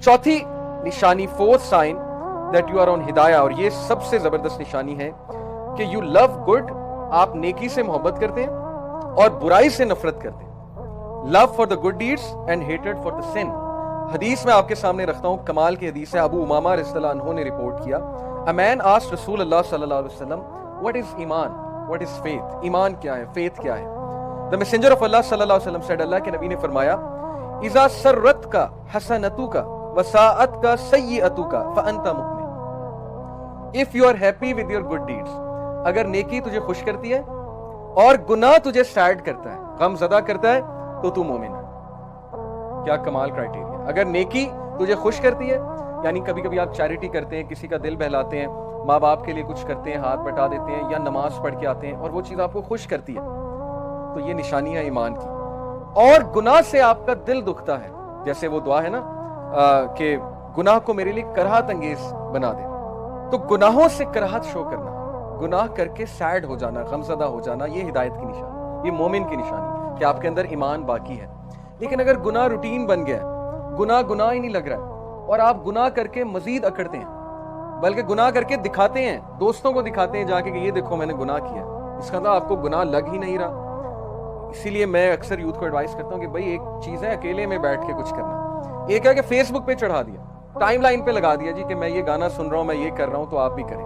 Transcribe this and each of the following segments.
चौथी निशानी, fourth sign that you are on हिदाया, और ये सबसे जबरदस्त निशानी है कि यू लव गुड, आप नेकी से मोहब्बत करते हैं और बुराई से नफरत करते हैं। Love for the good deeds and hated for the sin. हदीस में आपके सामने रखता हूं, कमाल की हदीस है, अबू उमामा रज़ियल्लाहु अन्हु ने रिपोर्ट किया, अ मैन आस्क्ड रसूलुल्लाह सल्लल्लाहु अलैहि वसल्लम व्हाट इज ईमान, व्हाट इज फेथ, ईमान क्या है, फेथ क्या है। द मैसेंजर ऑफ अल्लाह सल्लल्लाहु अलैहि वसल्लम सेड, अल्लाह के नबी ने फरमाया, इज़ा सर्रतका हसनतुका वसाअतका सय्यअतुका फअंता मुमिन। If you are happy with your good deeds, अगर नेकी तुझे खुश करती है और गुनाह तुझे सैड करता है, गम ज़दा करता है, तो तू मोमिन है। क्या कमाल क्राइटेरिया। अगर नेकी तुझे खुश करती है, यानी कभी कभी आप चैरिटी करते हैं, किसी का दिल बहलाते हैं, माँ बाप के लिए कुछ करते हैं, हाथ बटा देते हैं, या नमाज पढ़ के आते हैं और वो चीज़ आपको खुश करती है, तो ये निशानी है ईमान की। और गुनाह से आपका दिल दुखता है, जैसे वो दुआ है ना कि गुनाह को मेरे लिए कराहत अंगेज बना दे, तो गुनाहों से कराहत शो करना, गुनाह करके सैड हो जाना, गमज़दा हो जाना, ये हिदायत की निशानी, ये मोमिन की निशानी कि आपके अंदर ईमान बाकी है। लेकिन अगर गुनाह रूटीन बन गया, गुनाह ही नहीं लग रहा है, और आप गुनाह करके मजीद अकड़ते हैं, बल्कि गुनाह करके दिखाते हैं, दोस्तों को दिखाते हैं जाके कि ये देखो मैंने गुनाह किया, इसका मतलब आपको गुनाह लग ही नहीं रहा। इसीलिए मैं अक्सर यूथ को एडवाइस करता हूँ कि भाई एक चीज़ है अकेले में बैठ के कुछ करना, एक है कि फेसबुक पे चढ़ा दिया, टाइमलाइन पे लगा दिया जी कि मैं ये गाना सुन रहा हूँ, मैं ये कर रहा हूँ, तो आप भी करें,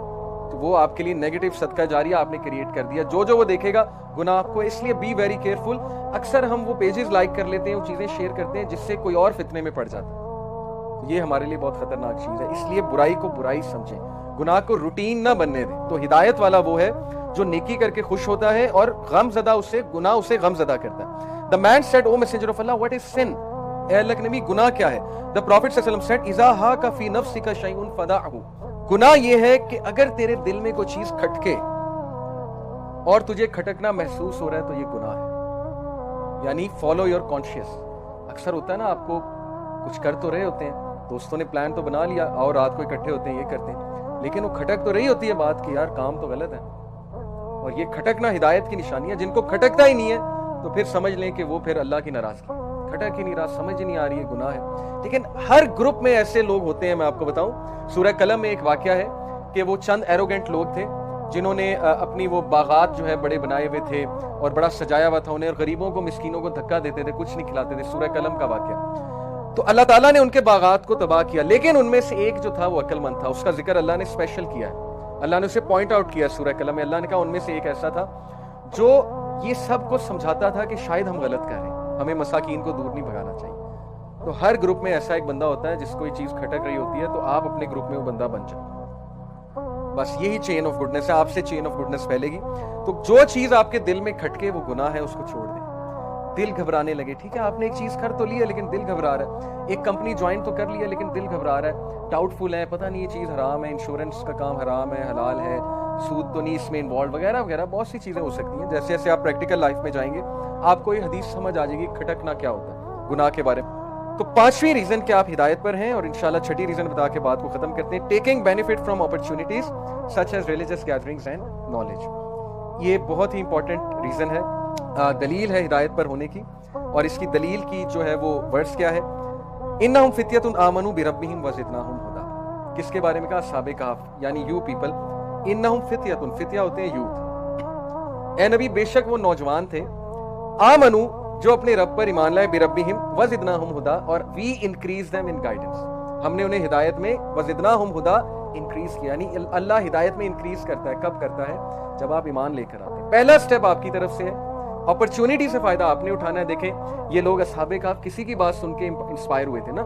तो वो आपके लिए नेगेटिव सदका जारिया आपने क्रिएट कर दिया, जो वो देखेगा गुनाह आपको। इसलिए बी वेरी केयरफुल। अक्सर हम वो पेजेस लाइक कर लेते हैं, वो चीज़ें शेयर करते हैं जिससे कोई और फितने में पड़ जाता है, ये हमारे लिए बहुत खतरनाक चीज़ है। इसलिए बुराई को बुराई समझें, गुनाह को रूटीन ना बनने दें। तो हिदायत वाला वो है जो नेकी करके खुश होता है और गमज़दा उससे, गुनाह उसे गमज़दा करता है। The man said, O messenger of Allah, what is sin, ए अल्लाह के नबी गुनाह क्या है। द प्रॉफिट सल्लल्लाहु अलैहि वसल्लम सेड, इज़ा हाका फी नफ्सिका शैउन फदाअहु। गुनाह ये है कि अगर तेरे दिल में कोई चीज खटके और तुझे खटकना महसूस हो रहा है, तो ये गुनाह है, यानी फॉलो योर कॉन्शियस। अक्सर होता है ना, आपको कुछ कर तो रहे होते हैं, दोस्तों ने प्लान तो बना लिया और रात को इकट्ठे होते हैं, ये करते हैं, लेकिन वो खटक तो रही होती है बात कि यार काम तो गलत है, और ये खटकना हिदायत की निशानी है। जिनको खटकता ही नहीं है तो फिर समझ लें कि वो फिर अल्लाह की नाराजगी, खटक ही नहीं रहा, समझ ही नहीं आ रही है, गुनाह है। लेकिन हर ग्रुप में ऐसे लोग होते हैं। मैं आपको बताऊं, सूरह कलम में एक वाकया है कि वो चंद एरोगेंट लोग थे जिन्होंने अपनी वो बागात जो है बड़े बनाए हुए थे और बड़ा सजाया हुआ था उन्हें, और गरीबों को, मिस्कीनों को धक्का देते थे, कुछ नहीं खिलाते थे। सूरह कलम का वाकया। तो अल्लाह ताला ने उनके बागात को तबाह किया, लेकिन उनमें से एक जो था वो अक्लमंद था, उसका जिक्र अल्लाह ने स्पेशल किया है, अल्लाह ने उसे पॉइंट आउट किया सूरह कलम में। अल्लाह ने कहा उनमें से एक ऐसा था जो ये सब को समझाता था कि शायद हम गलत कर रहे हैं, हमें मसाकीन को दूर नहीं भगाना चाहिए। तो हर ग्रुप में ऐसा एक बंदा होता है जिसको ये चीज खटक रही होती है, तो आप अपने ग्रुप में वो बंदा बन जाओ। बस यही चेन ऑफ गुडनेस है, आपसे चेन ऑफ गुडनेस फैलेगी। तो जो चीज आपके दिल में खटके वो गुनाह है, उसको छोड़ दें। दिल घबराने लगे, ठीक है आपने एक चीज कर तो ली है लेकिन दिल घबरा रहा है, एक कंपनी ज्वाइन तो कर लिया लेकिन दिल घबरा रहा है, डाउटफुल है, पता नहीं ये चीज हराम है, इंश्योरेंस का काम हराम है, हलाल है, सूद तो नहीं इसमें इन्वॉल्व, वगैरह वगैरह बहुत सी चीजें हो सकती हैं। जैसे जैसे आप प्रैक्टिकल लाइफ में जाएंगे आपको ये हदीस समझ आ जाएगी खटकना क्या होता है गुनाह के बारे में। तो पांचवी रीजन कि आप हिदायत पर हैं, और इंशाल्लाह छठी रीजन बता के बात को खत्म करते हैं, taking benefit from opportunities such as religious gatherings and knowledge. ये बहुत ही इंपॉर्टेंट रीजन है, दलील है हिदायत पर होने की, और इसकी दलील की जो है वो वर्ड्स क्या है, इन्नहुम फित्यतुन आमनू बिरब्बिहिम वज़िदनाहुम हुदा। किसके बारे में कहा, अस्हाबे कहफ, यानी यू पीपल। इन्नहुम फित्यतुन, फित्या होते हैं यूथ। ए नबी बेशक वो नौजवान थे, आमनू जो अपने रब पर ईमान लाए, बिरब्बिहिम वज़िदनाहुम हुदा, और we increase them in guidance, हमने उन्हें हिदायत में वज़िदनाहुम हुदा इंक्रीज किया। यानी अल्लाह हिदायत में इंक्रीज करता है, कब करता है, जब आप ईमान लेकर आते हैं। पहला स्टेप आपकी तरफ से है, अपॉर्चुनिटी से फायदा आपने उठाना है। देखें ये लोग अस्हाबे कहफ किसी की बात सुन के इंस्पायर हुए थे ना,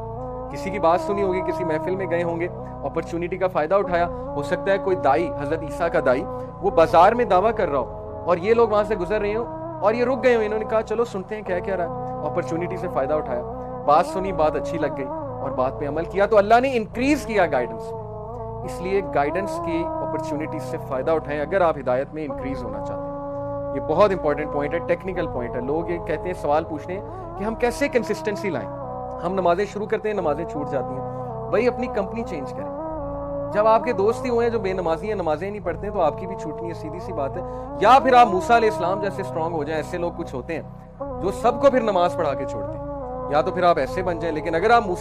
किसी की बात सुनी होगी, किसी महफिल में गए होंगे, अपॉर्चुनिटी का फायदा उठाया। हो सकता है कोई दाई, हजरत ईसा का दाई, वो बाजार में दावा कर रहा हो और ये लोग वहां से गुजर रहे हो और ये रुक गए हो, इन्होंने कहा चलो सुनते हैं क्या क्या रहा है, अपॉर्चुनिटी से फायदा उठाया, बात सुनी, बात अच्छी लग गई और बात पे अमल किया, तो अल्लाह ने इंक्रीज किया गाइडेंस में। इसलिए गाइडेंस की अपॉर्चुनिटी से फायदा उठाएं अगर आप हिदायत में इंक्रीज होना चाहते हैं। ये बहुत इंपॉर्टेंट पॉइंट है, टेक्निकल पॉइंट है। लोग ये कहते हैं, सवाल पूछते हैं कि हम कैसे कंसिस्टेंसी लाएं, हम नमाजें शुरू करते हैं, नमाजें छूट जाती हैं। भाई अपनी कंपनी चेंज करें। जब आपके दोस्त ही हुए हैं जो बेनमाजी हैं, नमाजें नहीं पढ़ते हैं, तो आपकी भी छूटनी है, सीधी सी बात है। या फिर आप मूसा अलैहिस्सलाम जैसे स्ट्रांग हो जाएं, ऐसे लोग कुछ होते हैं जो सबको फिर नमाज पढ़ा के छोड़ते हैं, या तो फिर आप ऐसे बन जाएं। लेकिन अगर आप